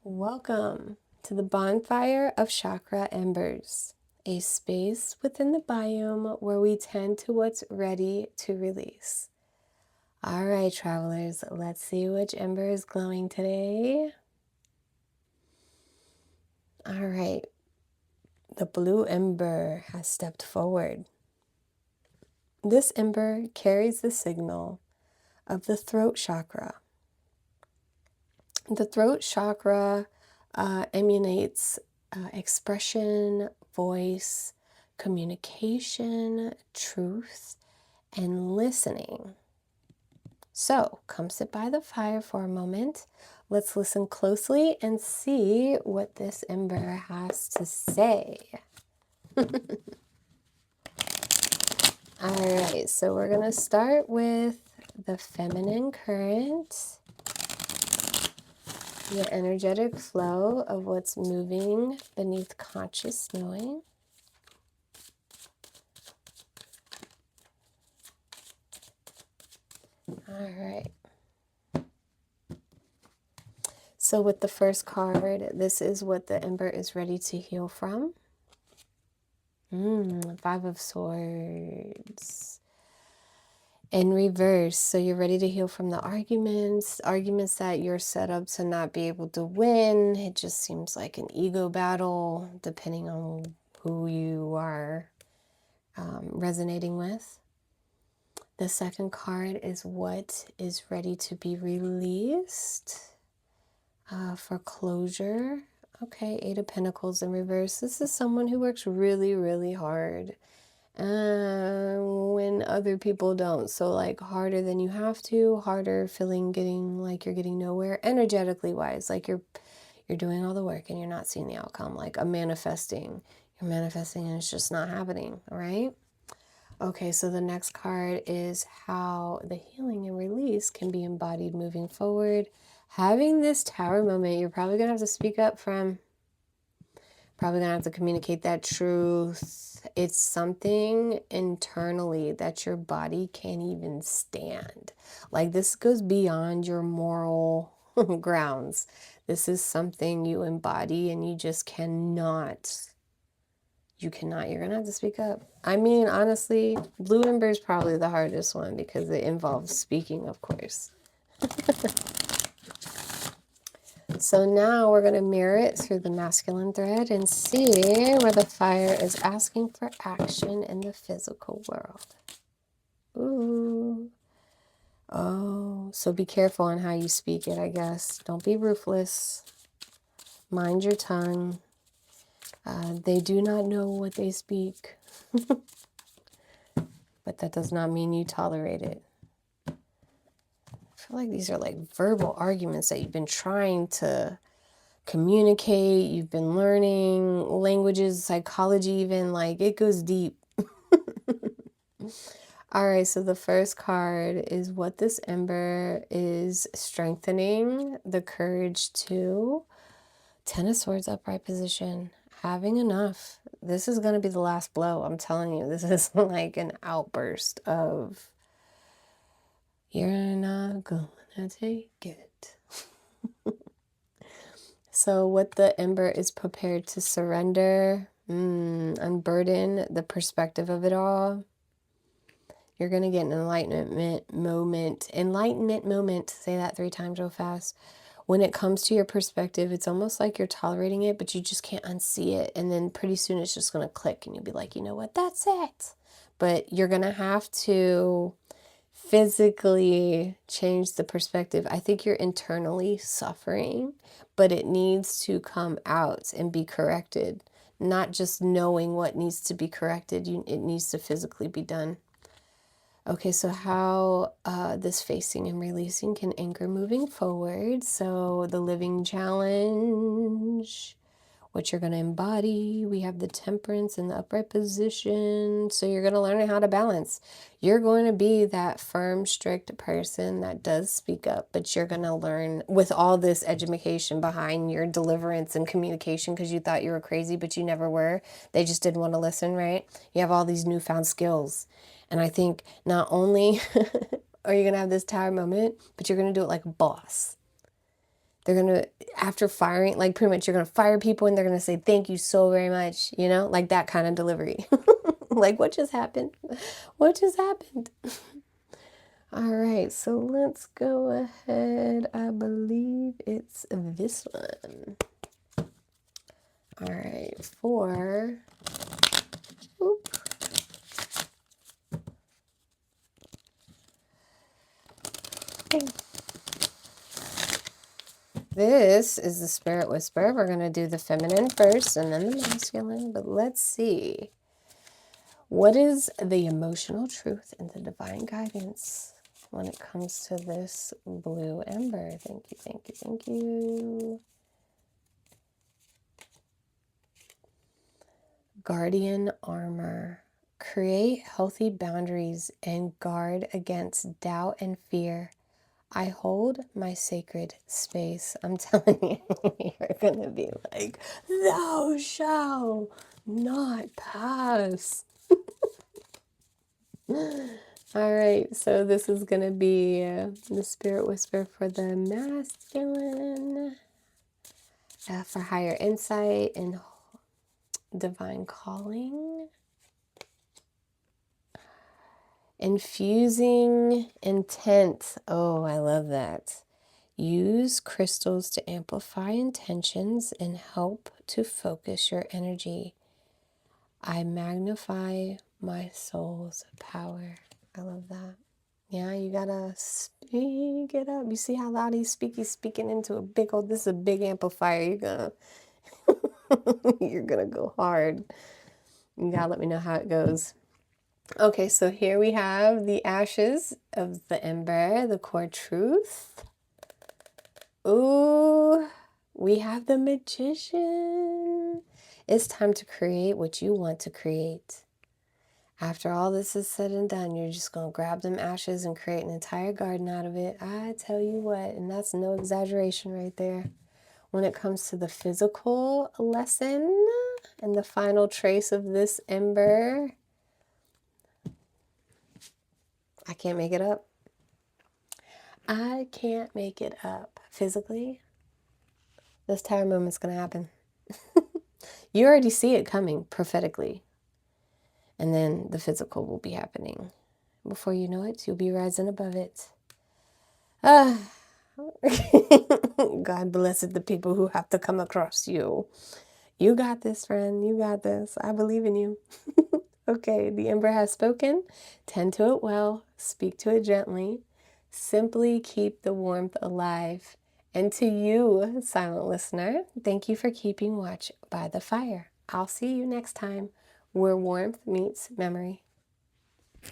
Welcome to the Bonfire of Chakra Embers, a space within the biome where we tend to what's ready to release. All right, travelers, let's see which ember is glowing today. All right, the blue ember has stepped forward. This ember carries the signal of the throat chakra. The throat chakra emanates expression, voice, communication, truth, and listening. So come sit by the fire for a moment. Let's listen closely and see what this ember has to say. All right, so we're going to start with the feminine current, the energetic flow of what's moving beneath conscious knowing. All right. So with the first card, this is what the ember is ready to heal from. Five of Swords. In reverse, so you're ready to heal from the arguments that you're set up to not be able to win. It just seems like an ego battle, depending on who you are resonating with. The second card is what is ready to be released for closure. Okay, Eight of Pentacles in reverse. This is someone who works really, really hard when other people don't. So like harder than you have to, harder getting like you're getting nowhere energetically wise, like you're doing all the work and you're not seeing the outcome, like a manifesting. You're manifesting and it's just not happening, all right? Okay, so the next card is how the healing and release can be embodied moving forward. Having this tower moment, you're probably going to have to speak up from. Probably going to have to communicate that truth. It's something internally that your body can't even stand. Like this goes beyond your moral grounds. This is something you embody and you just cannot. You're going to have to speak up. I mean, honestly, blue ember is probably the hardest one because it involves speaking, of course. So now we're going to mirror it through the masculine thread and see where the fire is asking for action in the physical world. Ooh. Oh, so be careful on how you speak it, I guess. Don't be ruthless. Mind your tongue. They do not know what they speak. But that does not mean you tolerate it. I feel like these are like verbal arguments that you've been trying to communicate, you've been learning languages, psychology even, like it goes deep. All right, so the first card is what this ember is strengthening, the courage to. Ten of Swords, upright position, having enough. This is going to be the last blow, I'm telling you. This is like an outburst of, you're not gonna take it. So what the ember is prepared to surrender, unburden the perspective of it all. You're going to get an enlightenment moment. Enlightenment moment. Say that 3 times real fast. When it comes to your perspective, it's almost like you're tolerating it, but you just can't unsee it. And then pretty soon it's just going to click and you'll be like, you know what, that's it. But you're going to have to physically change the perspective. I think you're internally suffering, but it needs to come out and be corrected. Not just knowing what needs to be corrected, it needs to physically be done. Okay, so how this facing and releasing can anchor moving forward. So the living challenge, what you're going to embody. We have the temperance in the upright position. So you're going to learn how to balance. You're going to be that firm, strict person that does speak up, but you're going to learn with all this education behind your deliverance and communication because you thought you were crazy, but you never were. They just didn't want to listen, right? You have all these newfound skills. And I think not only are you going to have this tower moment, but you're going to do it like a boss. They're going to, after firing, like pretty much you're going to fire people and they're going to say, thank you so very much, you know, like that kind of delivery. Like, what just happened? What just happened? All right, so let's go ahead. I believe it's this one. All right, for, oop. Okay. This is the Spirit Whisper. We're going to do the feminine first and then the masculine, but let's see. What is the emotional truth and the divine guidance when it comes to this blue ember? Thank you, thank you, thank you. Guardian armor. Create healthy boundaries and guard against doubt and fear. I hold my sacred space. I'm telling you, you're going to be like, thou shalt not pass. All right, so this is going to be the Spirit Whisper for the masculine, for higher insight and divine calling. Infusing intent. Oh, I love that. Use crystals to amplify intentions and help to focus your energy. I magnify my soul's power. I love that. Yeah, you gotta speak it up. You see how loud he's speaking into a big old, this is a big amplifier. You're gonna go hard. You gotta let me know how it goes. Okay, so here we have the ashes of the ember, the core truth. Ooh, we have the magician. It's time to create what you want to create. After all this is said and done, you're just going to grab them ashes and create an entire garden out of it. I tell you what, and that's no exaggeration right there. When it comes to the physical lesson and the final trace of this ember, I can't make it up. I can't make it up. Physically, this tower movement's going to happen. You already see it coming prophetically. And then the physical will be happening. Before you know it, you'll be rising above it. God bless the people who have to come across you. You got this, friend. You got this. I believe in you. Okay, the ember has spoken. Tend to it well. Speak to it gently. Simply keep the warmth alive. And to you, silent listener, thank you for keeping watch by the fire. I'll see you next time where warmth meets memory.